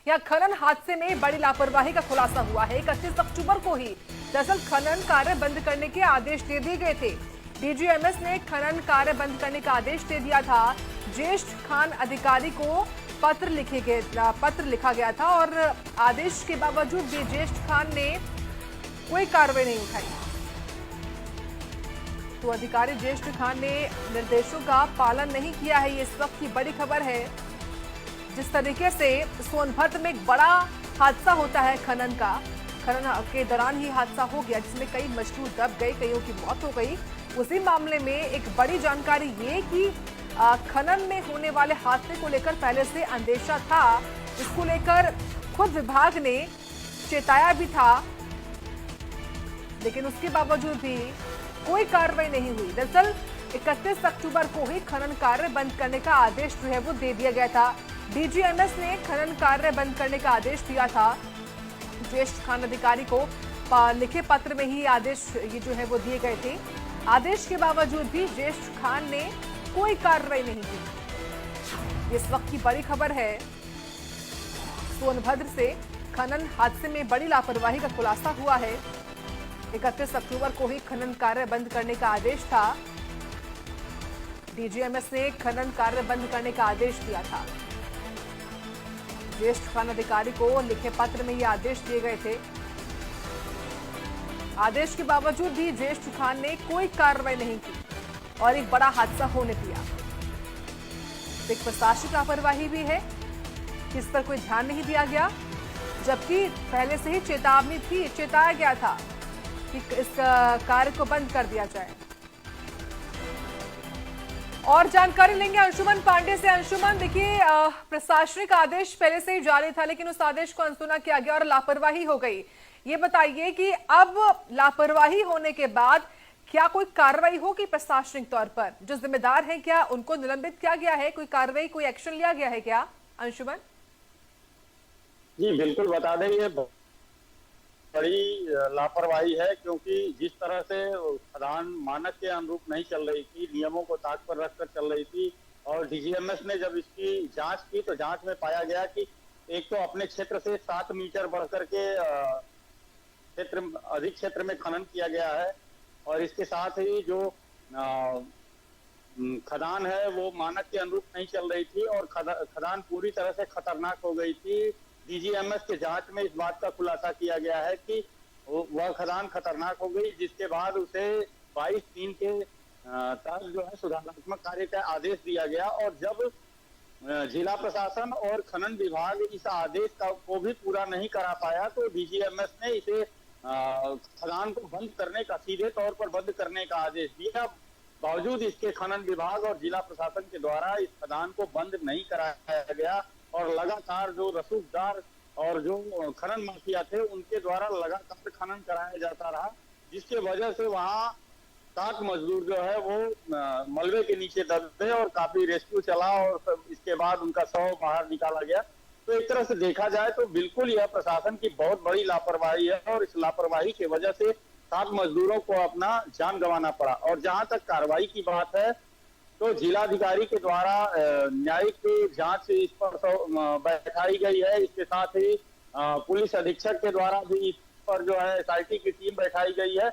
यहाँ खनन हादसे में बड़ी लापरवाही का खुलासा हुआ है। 31 अक्टूबर को ही दरअसल खनन कार्य बंद करने के आदेश दे दिए गए थे। डीजीएमएस ने खनन कार्य बंद करने का आदेश दे दिया था। ज्येष्ठ खान अधिकारी को पत्र लिखा गया था और आदेश के बावजूद भी ज्येष्ठ खान ने कोई कार्रवाई नहीं उठाई। तो अधिकारी ज्येष्ठ खान ने निर्देशों का पालन नहीं किया है। ये इस वक्त की बड़ी खबर है। जिस तरीके से सोनभद्र में एक बड़ा हादसा होता है खनन के दौरान ही हादसा हो गया, जिसमें कई मजदूर दब गए, कईयों की मौत हो गई। उसी मामले में एक बड़ी जानकारी ये कि खनन में होने वाले हादसे को लेकर पहले से अंदेशा था। इसको लेकर खुद विभाग ने चेताया भी था, लेकिन उसके बावजूद भी कोई कार्रवाई नहीं हुई। दरअसल 31 अक्टूबर को ही खनन कार्य बंद करने का आदेश जो है वो दे दिया गया था। डीजीएमएस ने खनन कार्य बंद करने का आदेश दिया था। ज्येष्ठ खान अधिकारी को लिखे पत्र में ही आदेश ये जो है वो दिए गए थे। आदेश के बावजूद भी ज्येष्ठ खान ने कोई कार्रवाई नहीं की। इस वक्त की बड़ी खबर है। सोनभद्र से खनन हादसे में बड़ी लापरवाही का खुलासा हुआ है। 31 अक्टूबर को ही खनन कार्य बंद करने का आदेश था। डीजीएमएस ने खनन कार्य बंद करने का आदेश दिया था। ज्येष्ठ खान अधिकारी को लिखे पत्र में ये आदेश दिए गए थे। आदेश के बावजूद भी ज्येष्ठ खान ने कोई कार्रवाई नहीं की और एक बड़ा हादसा होने दिया। एक प्रशासनिक लापरवाही भी है, इस पर कोई ध्यान नहीं दिया गया, जबकि पहले से ही चेताया गया था कि इस कार्य को बंद कर दिया जाए। और जानकारी लेंगे अंशुमन पांडे से। अंशुमन, देखिए प्रशासनिक आदेश पहले से ही जारी था, लेकिन उस आदेश को अनसुना किया गया और लापरवाही हो गई। ये बताइए कि अब लापरवाही होने के बाद क्या कोई कार्रवाई होगी प्रशासनिक तौर पर? जो जिम्मेदार हैं क्या उनको निलंबित किया गया है? कोई कार्रवाई, कोई एक्शन लिया गया है क्या अंशुमन? जी बिल्कुल, बता दें ये बड़ी लापरवाही है, क्योंकि जिस तरह से खदान मानक के अनुरूप नहीं चल रही थी, नियमों को ताक पर रखकर चल रही थी, और डीजीएमएस ने जब इसकी जांच की तो जांच में पाया गया कि एक तो अपने क्षेत्र से 7 मीटर बढ़ करके अधिक क्षेत्र में खनन किया गया है, और इसके साथ ही जो खदान है वो मानक के अनुरूप नहीं चल रही थी और खदान पूरी तरह से खतरनाक हो गई थी। डीजीएमएस के जांच में इस बात का खुलासा किया गया है कि वह खदान खतरनाक हो गई, जिसके बाद उसे 22/3 के तहत जो है सुधारात्मक कार्य का आदेश दिया गया। और जब जिला प्रशासन और खनन विभाग इस आदेश को भी पूरा नहीं करा पाया, तो डीजीएमएस ने इसे खदान को बंद करने का, सीधे तौर पर बंद करने का आदेश दिया। बावजूद इसके खनन विभाग और जिला प्रशासन के द्वारा इस खदान को बंद नहीं कराया गया और लगातार जो रसूखदार और जो खनन माफिया थे उनके द्वारा लगातार खनन कराया जाता रहा, जिसके वजह से वहाँ 7 मजदूर जो है वो मलबे के नीचे दबे और काफी रेस्क्यू चला और इसके बाद उनका शव बाहर निकाला गया। तो एक तरह से देखा जाए तो बिल्कुल यह प्रशासन की बहुत बड़ी लापरवाही है और इस लापरवाही की वजह से 7 मजदूरों को अपना जान गंवाना पड़ा। और जहां तक कार्रवाई की बात है तो जिलाधिकारी के द्वारा न्यायिक जांच इस पर बैठाई गई है। इसके साथ ही पुलिस अधीक्षक के द्वारा भी इस पर जो है एसआईटी की टीम बैठाई गई है,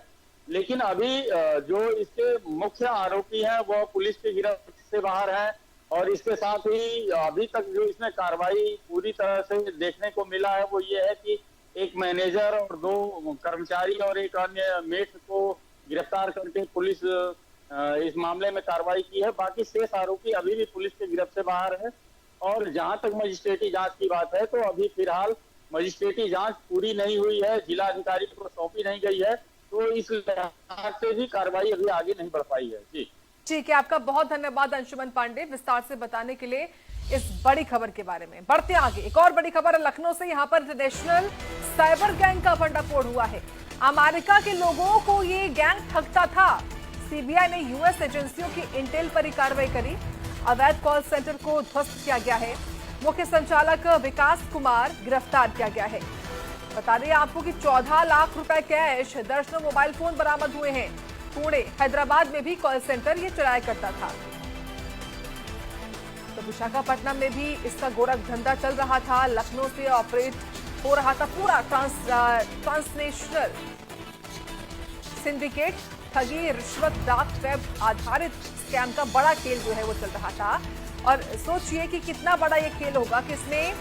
लेकिन अभी जो इसके मुख्य आरोपी हैं वो पुलिस की गिरफ्त से बाहर है। और इसके साथ ही अभी तक जो इसमें कार्रवाई पूरी तरह से देखने को मिला है वो ये है कि एक मैनेजर और 2 कर्मचारी और एक अन्य मेट को गिरफ्तार करके पुलिस इस मामले में कार्रवाई की है। बाकी शेष आरोपी अभी भी पुलिस के गिरफ्त से बाहर है। और जहां तक मजिस्ट्रेटी जांच की बात है तो अभी फिलहाल मजिस्ट्रेटी जांच पूरी नहीं हुई है, जिलाधिकारी को सौंपी नहीं गई है, तो इस लिहाज से भी कार्रवाई अभी आगे नहीं बढ़ पाई है। जी ठीक है, आपका बहुत धन्यवाद अंशुमन पांडे विस्तार से बताने के लिए इस बड़ी खबर के बारे में। बढ़ते आगे, एक और बड़ी खबर है लखनऊ से। यहाँ पर इंटरनेशनल साइबर गैंग का भंडाफोड़ हुआ है। अमेरिका के लोगों को ये गैंग ठगता था। सीबीआई ने यूएस एजेंसियों की इंटेल पर ही कार्रवाई करी। अवैध कॉल सेंटर को ध्वस्त किया गया है। मुख्य संचालक विकास कुमार गिरफ्तार किया गया है। बता दें आपको कि 14 लाख रुपए कैश, दर्जनों मोबाइल फोन बरामद हुए हैं। पुणे, हैदराबाद में भी कॉल सेंटर ये चलाया करता था। तो तो विशाखापट्टनम में भी इसका गोरख धंधा चल रहा था। लखनऊ से ऑपरेट हो रहा था पूरा ट्रांसनेशनल सिंडिकेट। ठगी, रिश्वत, डार्क वेब आधारित स्कैम का बड़ा खेल जो है वो चल रहा था। और सोचिए कि कितना बड़ा ये खेल होगा कि इसमें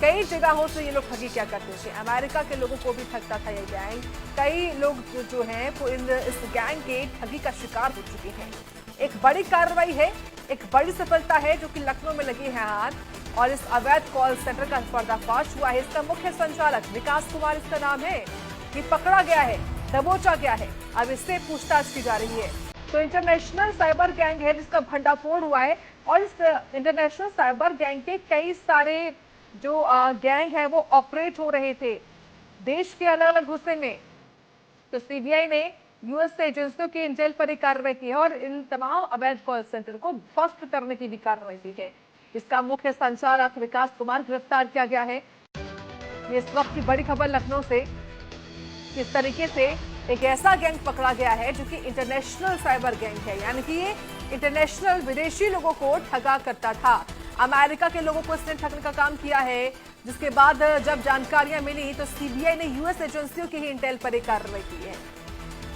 कई जगहों से ये लोग ठगी क्या करते थे। अमेरिका के लोगों को भी ठगता था ये गैंग। कई लोग जो हैं वो इस गैंग के ठगी का शिकार हो चुके हैं। एक बड़ी कार्रवाई है, एक बड़ी सफलता है जो कि लखनऊ में लगी है हाथ। और इस अवैध कॉल सेंटर का पर्दाफाश हुआ है। इसका मुख्य संचालक विकास कुमार इसका नाम है। ये पकड़ा गया है, दबोचा गया है, अब इससे पूछताछ की जा रही है। तो इंटरनेशनल साइबर गैंग है जिसका भंडाफोड़ हुआ है। और इस इंटरनेशनल साइबर गैंग के कई सारे जो गैंग है वो ऑपरेट हो रहे थे देश के अलग अलग हिस्से में। तो सीबीआई ने यूएस एजेंसियों की इंटेल पर एक कार्रवाई की है और इन तमाम अवैध कॉल सेंटर को ध्वस्त करने की भी कार्रवाई की है। इसका मुख्य संचालक विकास कुमार गिरफ्तार किया गया है। ये इस वक्त की बड़ी खबर लखनऊ से। किस तरीके से एक ऐसा गैंग पकड़ा गया है जो कि इंटरनेशनल साइबर गैंग है, यानी कि ये इंटरनेशनल विदेशी लोगों को ठगा करता था। अमेरिका के लोगों को इसने ठगने का काम किया है। जिसके बाद जब जानकारियां मिली तो सीबीआई ने यूएस एजेंसियों की ही इंटेल पर एक कार्रवाई की है।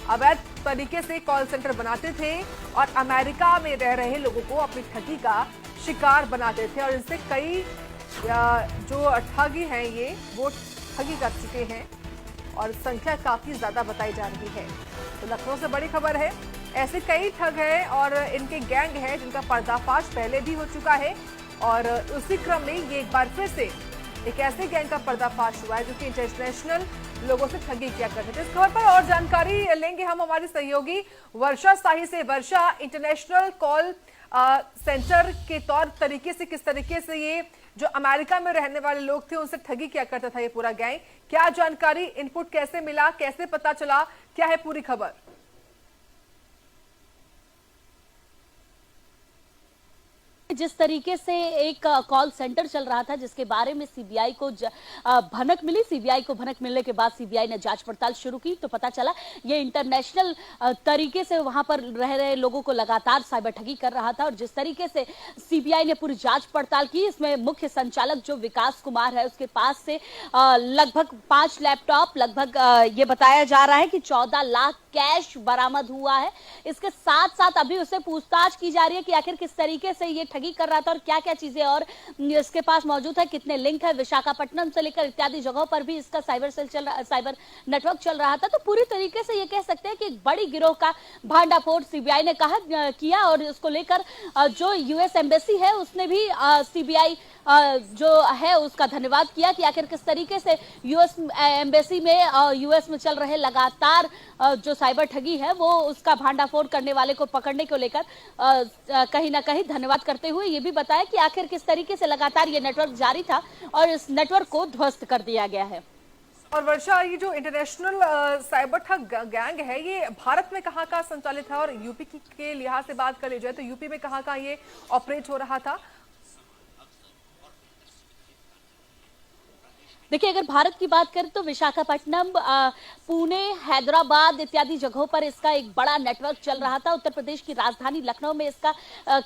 अवैध तरीके से कॉल सेंटर बनाते थे और अमेरिका में रह रहे लोगों को अपनी ठगी का शिकार बनाते थे। और इनसे कई जो ठगी हैं ये वो ठगी कर चुके हैं और संख्या काफी ज्यादा बताई जा रही है। तो लखनऊ से बड़ी खबर है। ऐसे कई ठग हैं और इनके गैंग है जिनका पर्दाफाश पहले भी हो चुका है। और उसी क्रम में ये एक बार फिर से एक ऐसे गैंग का पर्दाफाश हुआ है जो कि इंटरनेशनल लोगों से ठगी किया करते थे। इस खबर पर और जानकारी लेंगे हम हमारी सहयोगी वर्षा शाही से। वर्षा, इंटरनेशनल कॉल सेंटर के तौर तरीके से किस तरीके से ये जो अमेरिका में रहने वाले लोग थे उनसे ठगी किया करता था ये पूरा गैंग, क्या जानकारी, इनपुट कैसे मिला, कैसे पता चला, क्या है पूरी खबर? जिस तरीके से एक कॉल सेंटर चल रहा था जिसके बारे में सीबीआई को भनक मिली, सीबीआई को भनक मिलने के बाद सीबीआई ने जांच पड़ताल शुरू की तो पता चला ये इंटरनेशनल तरीके से वहां पर रह रहे लोगों को लगातार साइबर ठगी कर रहा था। और जिस तरीके से सीबीआई ने पूरी जांच पड़ताल की, इसमें मुख्य संचालक जो विकास कुमार है उसके पास से लगभग 5 लैपटॉप, लगभग ये बताया जा रहा है कि 14 लाख कैश बरामद हुआ है। इसके साथ साथ अभी उससे पूछताछ की जा रही है कि आखिर किस तरीके से ये ठगी कर रहा था और क्या क्या चीजें और इसके पास मौजूद है, कितने लिंक है विशाखापट्टनम से लेकर इत्यादि जगहों पर भी इसका साइबर नेटवर्क चल रहा था। तो पूरी तरीके से ये कह सकते हैं कि एक बड़ी गिरोह का भांडाफोड़ सीबीआई ने किया। और इसको लेकर जो यूएस एम्बेसी है उसने भी सीबीआई जो है उसका धन्यवाद किया कि आखिर किस तरीके से यूएस एम्बेसी में यूएस में चल रहे लगातार जो साइबर ठगी है वो उसका भांडाफोड़ करने वाले को पकड़ने को लेकर कहीं ना कहीं धन्यवाद करते हुए ये भी बताया कि आखिर किस तरीके से लगातार ये नेटवर्क जारी था और इस नेटवर्क को ध्वस्त कर दिया गया है। और वर्षा, ये जो इंटरनेशनल साइबर ठग गैंग है ये भारत में कहाँ का संचालित है और यूपी के लिहाज से बात कर ली जाए तो यूपी में कहाँ ये ऑपरेट हो रहा था? देखिए, अगर भारत की बात करें तो विशाखापट्टनम, पुणे, हैदराबाद इत्यादि जगहों पर इसका एक बड़ा नेटवर्क चल रहा था। उत्तर प्रदेश की राजधानी लखनऊ में इसका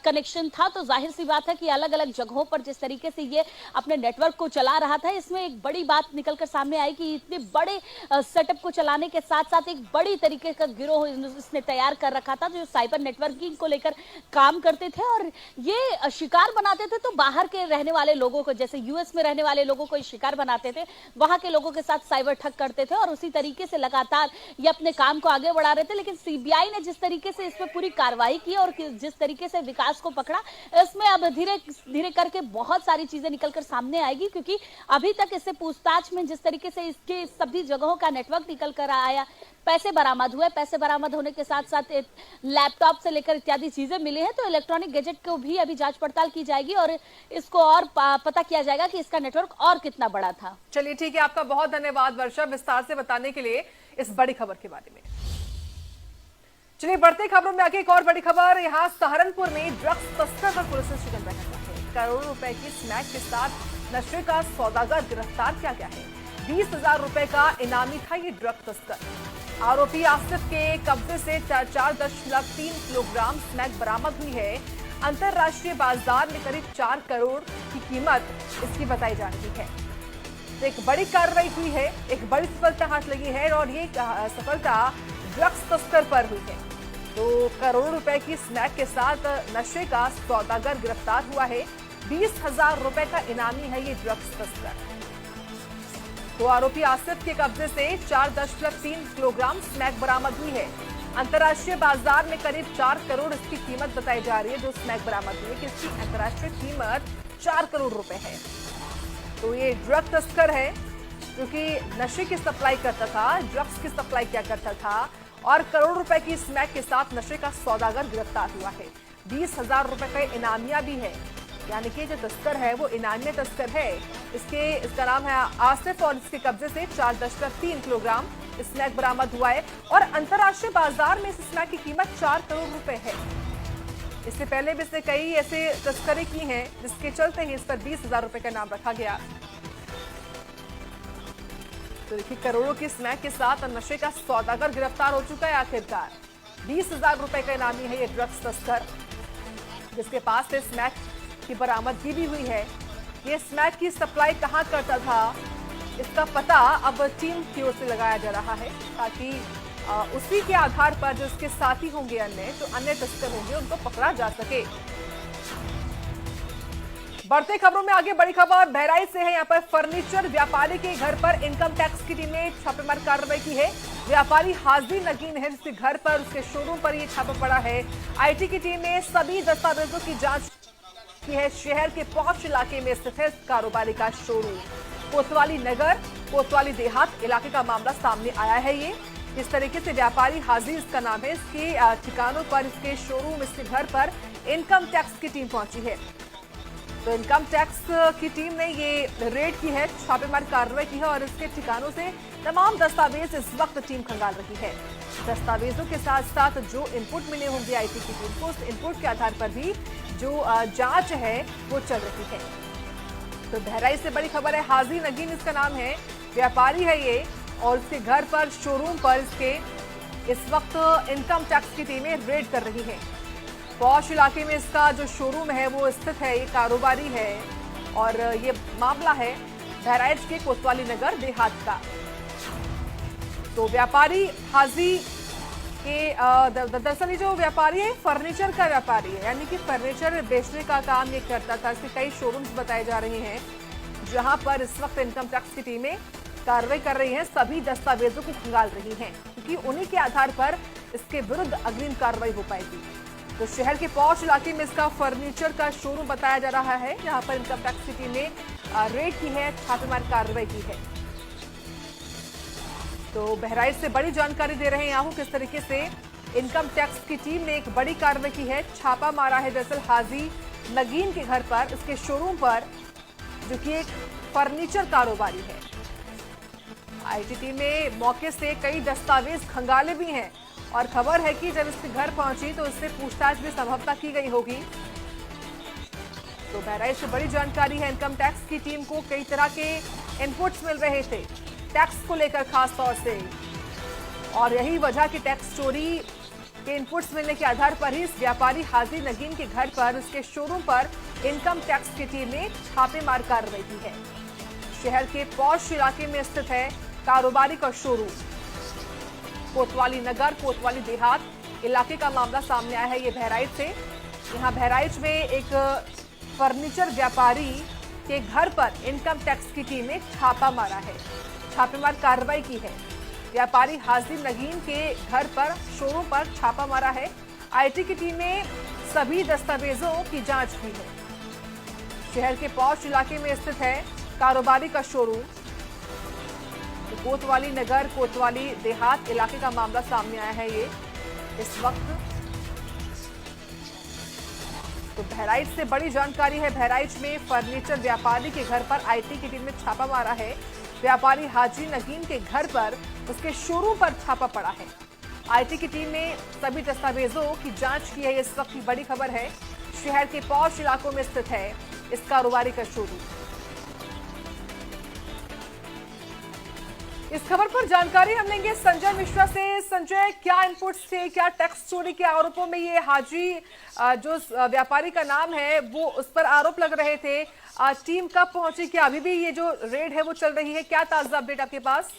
कनेक्शन था। तो जाहिर सी बात है कि अलग अलग जगहों पर जिस तरीके से ये अपने नेटवर्क को चला रहा था, इसमें एक बड़ी बात निकलकर सामने आई कि इतने बड़े सेटअप को चलाने के साथ साथ एक बड़ी तरीके का गिरोह इसने तैयार कर रखा था जो साइबर नेटवर्किंग को लेकर काम करते थे और ये शिकार बनाते थे। तो बाहर के रहने वाले लोगों को, जैसे यूएस में रहने वाले लोगों को शिकार बनाते थे, वहां के लोगों के साथ साइबर ठग करते थे और उसी तरीके से लगातार ये अपने काम को आगे बढ़ा रहे थे। लेकिन सीबीआई ने जिस तरीके से इस पे पूरी कार्रवाई की और जिस तरीके से विकास को पकड़ा, इसमें अब धीरे धीरे करके बहुत सारी चीजें निकलकर सामने आएगी। क्योंकि अभी तक इससे पूछताछ में जिस तरीके से इसके सभी जगहों का नेटवर्क निकल कर आया, पैसे बरामद हुए, पैसे बरामद होने के साथ साथ लैपटॉप से लेकर इत्यादि चीजें मिली हैं। तो इलेक्ट्रॉनिक गैजेट को भी अभी जांच पड़ताल की जाएगी और इसको और पता किया जाएगा कि इसका नेटवर्क और कितना बड़ा था। चलिए ठीक है, आपका बहुत धन्यवाद वर्षा विस्तार से बताने के लिए इस बड़ी खबर के बारे में। चलिए बढ़ते खबरों में आगे एक और बड़ी खबर। यहाँ सहारनपुर में ड्रग्स तस्कर पर पुलिस ने शिकन रखा है। करोड़ों रुपए की स्मैक के साथ नशे का सौदागर गिरफ्तार किया गया है। 20,000 रुपए का इनामी था ये ड्रग तस्कर। आरोपी आसिफ के कब्जे से 4.3 किलोग्राम स्मैक बरामद हुई है। अंतरराष्ट्रीय बाजार में करीब 4 करोड़ की कीमत इसकी बताई जा रही है। तो एक बड़ी कार्रवाई हुई है, एक बड़ी सफलता हाथ लगी है और ये सफलता ड्रग्स तस्कर पर हुई है। तो करोड़ों रुपए की स्नैक के साथ नशे का सौदागर गिरफ्तार हुआ है। 20,000 रुपए का इनामी है ये ड्रग्स तस्कर। तो आरोपी आसिफ के कब्जे से 4.3 किलोग्राम स्नैक बरामद हुई है। अंतर्राष्ट्रीय बाजार में करीब 4 करोड़ इसकी कीमत बताई जा रही है। जो स्नैक बरामद हुई है कि इसकी अंतर्राष्ट्रीय कीमत 4 करोड़ रुपए है। तो ये ड्रग तस्कर है जो कि नशे की सप्लाई करता था, ड्रग्स की सप्लाई क्या करता था और करोड़ रुपए की स्नैक के साथ नशे का सौदागर गिरफ्तार हुआ है। 20,000 रुपए का इनामिया भी है, यानी कि जो तस्कर है वो इनामी तस्कर है। इसका नाम है आसिफ और इसके कब्जे से 4.3 किलोग्राम स्नैक बरामद हुआ है और अंतर्राष्ट्रीय बाजार में इस स्नैक की कीमत 4 करोड़ रुपए है। इससे पहले भी इसने कई ऐसे तस्करी की हैं जिसके चलते ही इस पर 20,000 रुपए का नाम रखा गया। तो देखिए करोड़ों की स्नैक के साथ नशे का सौदागर गिरफ्तार हो चुका है। आखिरकार 20,000 रुपए का इनामी है ये ड्रग्स तस्कर जिसके पास से स्नैक की बरामदगी भी हुई है। ये स्नैक की सप्लाई कहां करता था इसका पता अब टीम की ओर से लगाया जा रहा है ताकि उसी के आधार पर जो उसके साथी होंगे अन्य तस्कर होंगे उनको पकड़ा जा सके। बढ़ते खबरों में आगे बड़ी खबर बहराइच से है। यहाँ पर फर्नीचर व्यापारी के घर पर इनकम टैक्स की टीम ने छापेमार कार्रवाई की है। व्यापारी हाजी नगीन है जिसके घर पर उसके शोरूम पर ये छापा पड़ा है। आईटी की टीम ने सभी दस्तावेजों की जांच की है। शहर के पौष इलाके में स्थित है कारोबारी का शोरूम। कोतवाली नगर कोतवाली देहात इलाके का मामला सामने आया है। ये इस तरीके से व्यापारी हाजी इसका नाम है। इसके ठिकानों पर इसके शोरूम इसके घर पर इनकम टैक्स की टीम पहुंची है। तो इनकम टैक्स की टीम ने ये रेड की है, छापेमार कार्रवाई की है और इसके ठिकानों से तमाम दस्तावेज इस वक्त टीम खंगाल रही है। दस्तावेजों के साथ साथ जो इनपुट मिले होंगे आईटी की टीम को, उस इनपुट के आधार पर भी जो जांच है वो चल रही है। तो बहराइच से बड़ी खबर है। हाजी नगीन इसका नाम है, व्यापारी है ये और इसके घर पर शोरूम पर इसके इस वक्त इनकम टैक्स की टीमें रेड कर रही है। पौष इलाके में इसका जो शोरूम है वो स्थित है। ये कारोबारी है और ये मामला है बहराइच के कोतवाली नगर देहात का। तो व्यापारी हाजी के दरअसल ये जो व्यापारी है फर्नीचर का व्यापारी है, यानी कि फर्नीचर बेचने का काम ये करता था। इसके कई शोरूम्स बताए जा रहे हैं जहां पर इस वक्त इनकम टैक्स की टीमें कार्रवाई कर रही हैं, सभी दस्तावेजों को खंगाल रही हैं क्योंकि उन्हीं के आधार पर इसके विरुद्ध अग्रिम कार्रवाई हो पाएगी। तो शहर के पौष इलाके में इसका फर्नीचर का शोरूम बताया जा रहा है। यहाँ पर इनकम टैक्स की टीम ने रेड की है, छापेमार कार्रवाई की है। तो बहराइच से बड़ी जानकारी दे रहे हैं यहाँ किस तरीके से इनकम टैक्स की टीम ने एक बड़ी कार्रवाई की है, छापा मारा है। दरअसल हाजी नगीन के घर पर, इसके शोरूम पर, जो कि एक फर्नीचर कारोबारी है। आईटी टीम ने मौके से कई दस्तावेज खंगाले भी हैं और खबर है कि जब इसके घर पहुंची तो इससे पूछताछ भी संभवतः की गई होगी। तो बहराइच से बड़ी जानकारी है। इनकम टैक्स की टीम को कई तरह के इनपुट्स मिल रहे थे टैक्स को लेकर खास तौर से, और यही वजह कि टैक्स चोरी के इनपुट्स मिलने के आधार पर ही इस व्यापारी हाजी नगीन के घर पर, उसके शोरूम पर इनकम टैक्स की टीम ने छापेमार कार्रवाई की है। शहर के पौष इलाके में स्थित है कारोबारी का शोरूम। कोतवाली नगर कोतवाली देहात इलाके का मामला सामने आया है ये बहराइच से। यहाँ बहराइच में एक फर्नीचर व्यापारी के घर पर इनकम टैक्स की टीम ने छापा मारा है, छापेमार कार्रवाई की है। व्यापारी हाजी नगीन के घर पर, शोरूम पर छापा मारा है। आईटी की टीम ने सभी दस्तावेजों की जांच की है। शहर के पौष इलाके में स्थित है कारोबारी का शोरूम। कोतवाली नगर कोतवाली देहात इलाके का मामला सामने आया है ये इस वक्त। तो बहराइच से बड़ी जानकारी है। बहराइच में फर्नीचर व्यापारी के घर पर आईटी की टीम ने छापा मारा है। व्यापारी हाजी नगीन के घर पर, उसके शोरूम पर छापा पड़ा है। आईटी की टीम ने सभी दस्तावेजों की जांच की है। इस वक्त की बड़ी खबर है। शहर के पौष इलाकों में स्थित है इस कारोबारी का शोरूम। इस खबर पर जानकारी हम लेंगे संजय मिश्रा से। संजय, क्या इनपुट्स थे, क्या टैक्स चोरी के आरोपों में ये हाजी जो व्यापारी का नाम है वो उस पर आरोप लग रहे थे, टीम कब पहुंची, क्या अभी भी ये जो रेड है वो चल रही है, क्या ताजा अपडेट आपके पास?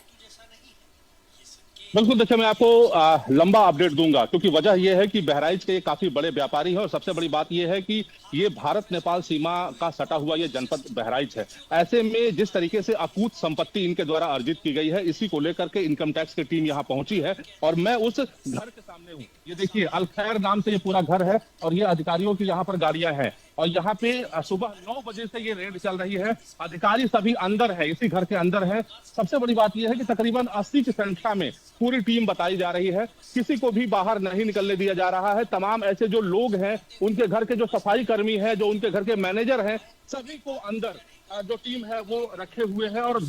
बिल्कुल, देखिए मैं आपको लंबा अपडेट दूंगा क्योंकि वजह यह है कि बहराइच के काफी बड़े व्यापारी हैं और सबसे बड़ी बात यह है कि ये भारत नेपाल सीमा का सटा हुआ ये जनपद बहराइच है। ऐसे में जिस तरीके से अकूत संपत्ति इनके द्वारा अर्जित की गई है, इसी को लेकर के इनकम टैक्स की टीम यहाँ पहुंची है और मैं उस घर के सामने हूँ। ये देखिए, अलखैर नाम से ये पूरा घर है और ये अधिकारियों की यहाँ पर गाड़ियां हैं और यहाँ पे सुबह 9 बजे से ये रेड चल रही है। अधिकारी सभी अंदर है, इसी घर के अंदर है। सबसे बड़ी बात यह है कि तकरीबन 80 की संख्या में पूरी टीम बताई जा रही है। किसी को भी बाहर नहीं निकलने दिया जा रहा है। तमाम ऐसे जो लोग हैं, उनके घर के जो सफाई कर्मी हैं, जो उनके घर के मैनेजर हैं, सभी को अंदर जो टीम है वो रखे हुए है और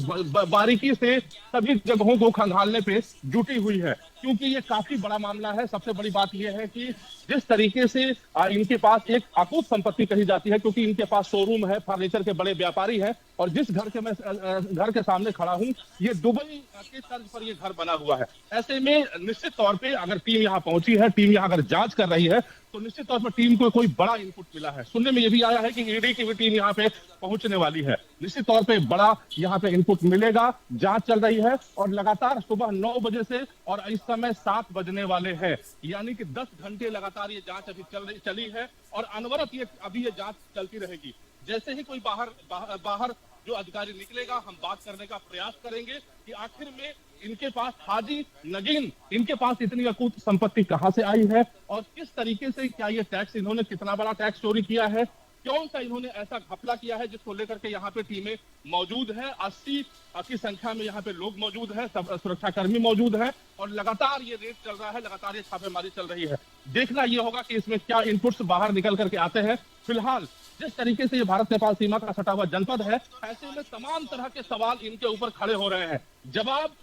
बारीकी से सभी जगहों को खंगालने पे जुटी हुई है क्योंकि ये काफी बड़ा मामला है। सबसे बड़ी बात यह है कि जिस तरीके से इनके पास एक अकूत संपत्ति कही जाती है क्योंकि इनके पास शोरूम है, फर्नीचर के बड़े व्यापारी हैं और जिस घर के मैं घर के सामने खड़ा हूं, ये दुबई के तर्ज पर ये घर बना हुआ है। ऐसे में निश्चित तौर पे अगर टीम यहाँ पहुंची है, टीम यहाँ अगर जांच कर रही है तो निश्चित तौर पर टीम को कोई बड़ा इनपुट मिला है। सुनने में ये भी आया है कि ईडी की भी टीम यहाँ पे पहुंचने वाली है। निश्चित तौर पे बड़ा यहाँ पे इनपुट मिलेगा। जांच चल रही है और लगातार सुबह 9 बजे से और इस समय 7 बजने वाले हैं, यानी कि 10 घंटे लगातार ये जांच अभी चली है और अनवरत अभी ये जांच चलती रहेगी। जैसे ही कोई बाहर जो अधिकारी निकलेगा, हम बात करने का प्रयास करेंगे कि आखिर में इनके पास हाजी नगीन, इनके पास इतनी अकूत संपत्ति कहां से आई है और किस तरीके से, क्या ये टैक्स, इन्होंने कितना बड़ा टैक्स चोरी किया है, क्यों सा इन्होंने ऐसा घपला किया है, जिसको लेकर के यहाँ पे टीमें मौजूद है। 80 की संख्या में यहाँ पे लोग मौजूद है, सब सुरक्षाकर्मी मौजूद है और लगातार ये रेड चल रहा है, लगातार ये छापेमारी चल रही है। देखना ये होगा कि इसमें क्या इनपुट्स बाहर निकल करके आते हैं। फिलहाल जिस तरीके से ये भारत नेपाल सीमा का सटा हुआ जनपद है, ऐसे में तमाम तरह के सवाल इनके ऊपर खड़े हो रहे हैं। जवाब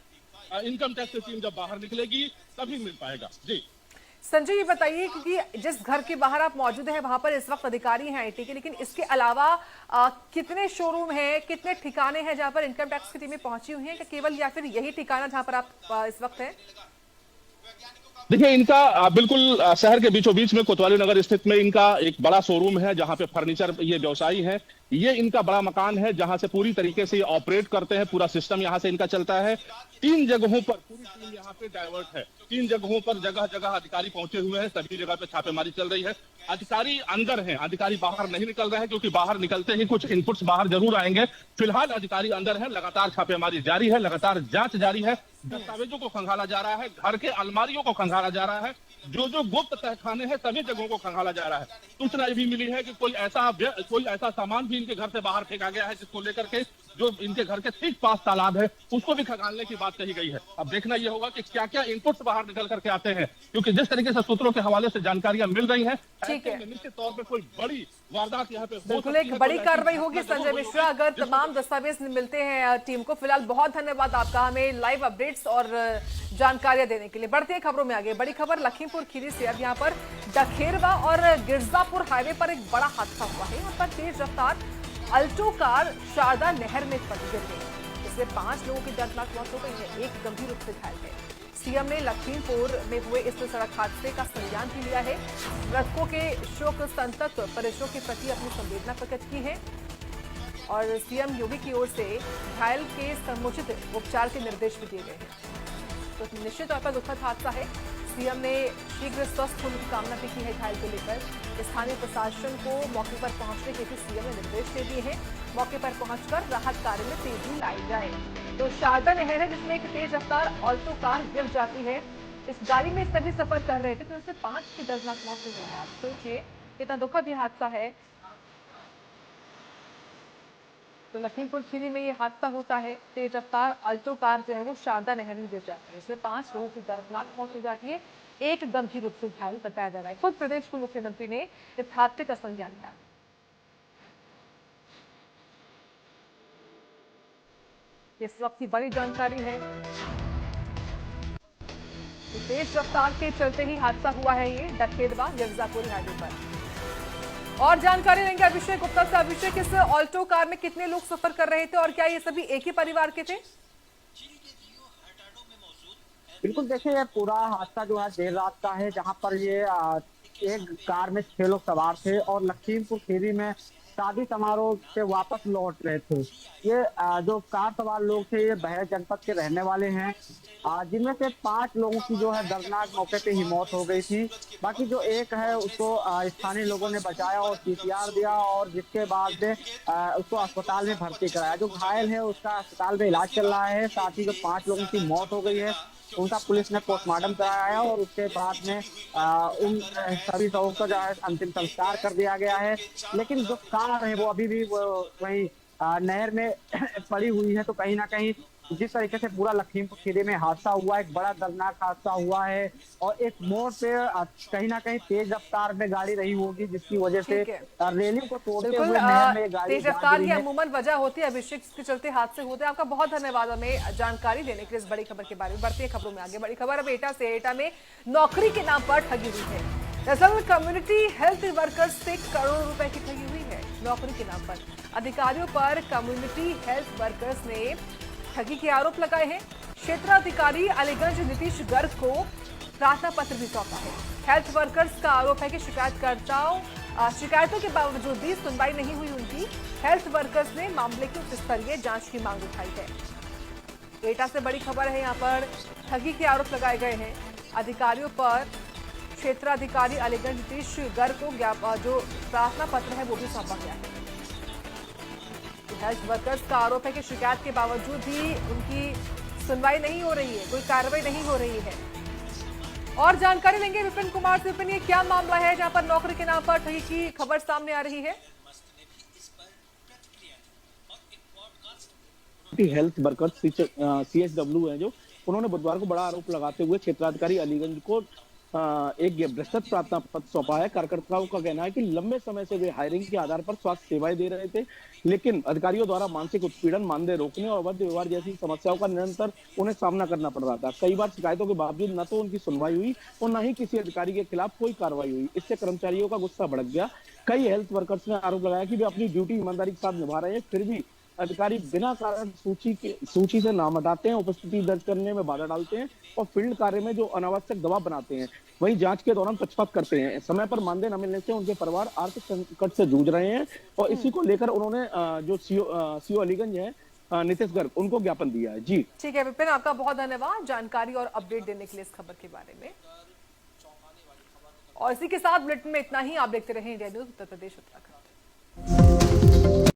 इनकम टैक्स की टीम जब बाहर निकलेगी तभी मिल पाएगा। जी संजय, ये बताइए कि जिस घर के बाहर आप मौजूद हैं वहां पर इस वक्त अधिकारी हैं आईटी के, लेकिन इसके अलावा कितने शोरूम हैं, कितने ठिकाने हैं जहां पर इनकम टैक्स की टीमें पहुंची हुई हैं, कि केवल या फिर यही ठिकाना जहां पर आप इस वक्त हैं? देखिए, इनका बिल्कुल शहर के बीचों बीच में कोतवाली नगर स्थित में इनका एक बड़ा शोरूम है जहां पे फर्नीचर ये व्यवसायी है। ये इनका बड़ा मकान है जहां से पूरी तरीके से ये ऑपरेट करते हैं, पूरा सिस्टम यहां से इनका चलता है। 3 जगहों पर पूरी टीम यहाँ पे डाइवर्ट है, 3 जगहों पर जगह जगह अधिकारी पहुंचे हुए हैं, सभी जगह पे छापेमारी चल रही है। अधिकारी अंदर हैं, अधिकारी बाहर नहीं निकल रहे हैं क्योंकि बाहर निकलते ही कुछ इनपुट्स बाहर जरूर आएंगे। फिलहाल अधिकारी अंदर है, लगातार छापेमारी जारी है, लगातार जांच जारी है, दस्तावेजों को खंगाला जा रहा है, घर के अलमारियों को खंगाला जा रहा है, जो गुप्त तहखाने हैं सभी जगहों को खंगाला जा रहा है। सूचना ये भी मिली है कि कोई ऐसा सामान भी इनके घर से बाहर फेंका गया है जिसको लेकर के जो इनके घर के ठीक पास तालाब है उसको भी खंगालने की बात कही गई है। अब देखना यह होगा कि क्या क्या इनपुट्स बाहर निकल करके आते हैं क्योंकि जिस तरीके से सूत्रों के हवाले से जानकारियां मिल रही हैं, ठीक है, निश्चित तौर पर कोई बड़ी वारदात यहाँ पे बिल्कुल एक बड़ी कार्रवाई होगी। संजय मिश्रा, अगर तमाम दस्तावेज मिलते हैं टीम को। फिलहाल बहुत धन्यवाद आपका हमें लाइव अपडेट्स और जानकारियां देने के लिए। बढ़ते हैं खबरों में आगे। बड़ी खबर लखीमपुर खीरी से। अब यहाँ पर दखेरवा और गिरजापुर हाईवे पर एक बड़ा हादसा हुआ है। यहाँ पर तेज रफ्तार अल्टो कार शारदा नहर में गिर गई, इससे 5 लोगों की दर्दनाक मौत हो गई है, एक गंभीर रूप से घायल है। सीएम ने लखीमपुर में हुए इस सड़क हादसे का संज्ञान भी लिया है। मृतकों के शोक संतप्त परिजनों के प्रति अपनी संवेदना प्रकट की है और सीएम योगी की ओर से घायल के समुचित उपचार के निर्देश भी दिए गए हैं। तो निश्चित तौर पर दुखद हादसा है। सीएम ने शीघ्र स्वस्थ होने की कामना भी की है घायल को लेकर। स्थानीय प्रशासन को मौके पर पहुंचने के भी सीएम ने निर्देश दे दिए हैं। मौके पर पहुंचकर राहत कार्य में तेजी लाई जाए। तो शारदा नहर है जिसमें एक तेज रफ्तार ऑल्टो कार गिर जाती है। इस गाड़ी में सभी सफर कर रहे थे तो इससे 5 की दर्दनाक मौत हो गई है। आप सोचिए कितना दुखद ये हादसा है। तो लखीमपुर खीरी में ये हादसा होता है। तेज रफ्तार अल्टो कार जो है वो शारदा नहर में गिर जाती है, इसमें 5 लोगों की दर्दनाक मौत हो जाती है, एक गंभीर रूप से घायल बताया जा रहा है। खुद प्रदेश के मुख्यमंत्री ने इस हादसे का संज्ञान लिया। इस वक्त की बड़ी जानकारी है, तेज रफ्तार के चलते ही हादसा हुआ है ये दखेरवा गिरजापुर हाईवे पर। और जानकारी लेंगे अभिषेक गुप्ता से। अभिषेक, इस ऑल्टो कार में कितने लोग सफर कर रहे थे और क्या ये सभी एक ही परिवार के थे? बिल्कुल, देखिए ये पूरा हादसा जो है देर रात का है, जहां पर ये एक कार में 6 लोग सवार थे और लखीमपुर खीरी में शादी समारोह से वापस लौट रहे थे। ये जो कार सवार लोग थे ये बहराइच जनपद के रहने वाले हैं, जिनमें से 5 लोगों की जो है दर्दनाक मौके पे ही मौत हो गई थी। बाकी जो एक है उसको स्थानीय लोगों ने बचाया और सीपीआर दिया, और जिसके बाद में उसको अस्पताल में भर्ती कराया। जो घायल है उसका अस्पताल में इलाज चल रहा है। साथ ही जो 5 लोगों की मौत हो गई है उनका पुलिस ने पोस्टमार्टम कराया है, और उसके बाद में उन सभी शवों का जो है अंतिम संस्कार कर दिया गया है। लेकिन जो कार है वो अभी भी वही नहर में पड़ी हुई है। तो कहीं ना कहीं जिस तरीके से पूरा लखीमपुर खीरी में हादसा हुआ, एक बड़ा दर्दनाक हादसा हुआ है, और एक मोड़ पे कहीं ना कहीं तेज रफ्तार में गाड़ी रही होगी, जिसकी वजह से ठीक है। रेलिंग को तोड़ते बिल्कुल, हुए नहर में गाड़ी तेज जा रफ्तार गिरी की है। अमूमन वजह होती है अभिषेक, इसके चलते हादसे होते हैं। आपका बहुत धन्यवाद हमें जानकारी देने के लिए इस बड़ी खबर के बारे में। बढ़ती है खबरों में आगे। बड़ी खबर अब एटा से। एटा में नौकरी के नाम पर ठगी हुई है। दरअसल कम्युनिटी हेल्थ वर्कर्स से करोड़ों रुपए की ठगी हुई है नौकरी के नाम पर। अधिकारियों पर कम्युनिटी हेल्थ वर्कर्स ने ठगी के आरोप लगाए हैं। क्षेत्राधिकारी अलीगंज नीतीश गर्ग को प्रार्थना पत्र भी सौंपा है। हेल्थ वर्कर्स का आरोप है कि शिकायतों के बावजूद भी सुनवाई नहीं हुई उनकी। हेल्थ वर्कर्स ने मामले की उच्च स्तरीय जांच की मांग उठाई है। एटा से बड़ी खबर है, यहाँ पर ठगी के आरोप लगाए गए हैं। अधिकारियों पर क्षेत्राधिकारी अलीगंज नीतीश गर्ग को जो प्रार्थना पत्र है वो भी सौंपा गया है। हेल्थ वर्कर्स का आरोप है कि शिकायत के बावजूद भी उनकी सुनवाई नहीं हो रही है, कोई कार्रवाई नहीं हो रही है। और जानकारी लेंगे विपिन कुमार से। विपिन, ये क्या मामला है जहां पर नौकरी के नाम पर ठगी की खबर सामने आ रही है? हेल्थ वर्कर्स CHW है जो, उन्होंने बुधवार को बड़ा आरोप लगाते हुए क्षेत्राधिकारी अलीगंज को एक बृहस्पति प्रार्थना पत्र सौंपा है। कार्यकर्ताओं का कहना है कि लंबे समय से वे हायरिंग के आधार पर स्वास्थ्य सेवाएं दे रहे थे, लेकिन अधिकारियों द्वारा मानसिक उत्पीड़न, मानदेय रोकने और अवैध व्यवहार जैसी समस्याओं का निरंतर उन्हें सामना करना पड़ रहा था। कई बार शिकायतों के बावजूद न तो उनकी सुनवाई हुई और न ही किसी अधिकारी के खिलाफ कोई कार्रवाई हुई। इससे कर्मचारियों का गुस्सा भड़क गया। कई हेल्थ वर्कर्स ने आरोप लगाया कि वे अपनी ड्यूटी ईमानदारी के साथ निभा रहे हैं, फिर भी अधिकारी बिना कारण सूची से नाम हटाते हैं, उपस्थिति दर्ज करने में बाधा डालते हैं और फील्ड कार्य में जो अनावश्यक दबाव बनाते हैं। वहीं जांच के दौरान पक्षपात करते हैं। समय पर मानदेय न मिलने से उनके परिवार आर्थिक संकट से जूझ रहे हैं, और इसी को लेकर उन्होंने जो सीओ अलीगंज है नीतीश गर्ग, उनको ज्ञापन दिया है। जी ठीक है विपिन, आपका बहुत धन्यवाद जानकारी और अपडेट देने के लिए इस खबर के बारे में। और इसी के साथ बुलेटिन में इतना ही। आप देखते रहे इंडिया न्यूज उत्तर प्रदेश उत्तराखंड।